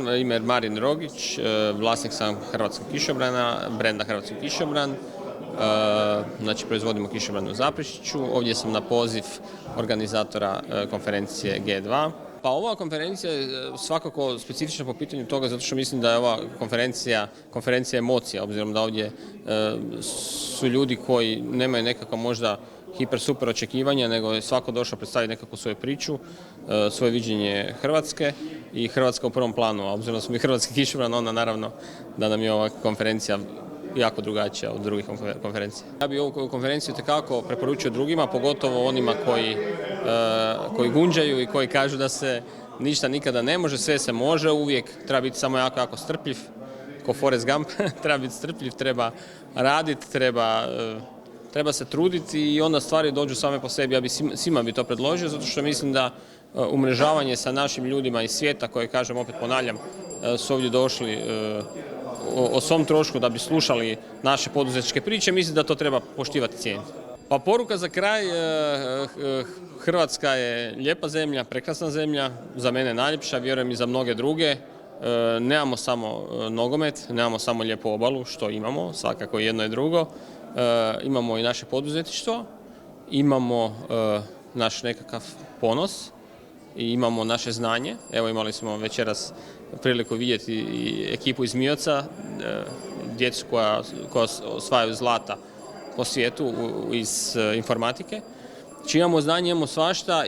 ime je Marin Rogić, vlasnik sam hrvatskog kišobrana, brenda Hrvatski kišobran. Znači, proizvodimo kišobran u Zaprešiću. Ovdje sam na poziv organizatora konferencije G2. Pa ova konferencija je svakako specifična po pitanju toga, zato što mislim da je ova konferencija emocija, obzirom da ovdje su ljudi koji nemaju nekakva možda hiper super očekivanja, nego je svako došao predstaviti nekakvu svoju priču, svoje viđenje Hrvatske i Hrvatska u prvom planu. A obzirom da smo mi hrvatski kišobran, onda naravno da nam je ova konferencija jako drugačija od drugih konferencija. Ja bih ovu konferenciju tekako preporučio drugima, pogotovo onima koji gunđaju i koji kažu da se ništa nikada ne može, sve se može, uvijek treba biti samo jako strpljiv, ko Forrest Gump, treba biti strpljiv, treba raditi, treba se truditi i onda stvari dođu same po sebi. Ja bi svima bi to predložio, zato što mislim da umrežavanje sa našim ljudima iz svijeta, koje, kažem, opet ponavljam, su ovdje došli o svom trošku da bi slušali naše poduzetničke priče, mislim da to treba poštivati i cijeniti. Pa poruka za kraj, Hrvatska je lijepa zemlja, prekrasna zemlja, za mene najljepša, vjerujem i za mnoge druge. Nemamo samo nogomet, nemamo samo lijepu obalu, što imamo, svakako jedno i drugo. Imamo i naše poduzetništvo, imamo naš nekakav ponos i imamo naše znanje. Evo, imali smo večeras priliku vidjeti i ekipu iz Mioca, djecu koja osvajaju zlata po svijetu iz informatike. Znači, imamo znanje, imamo svašta.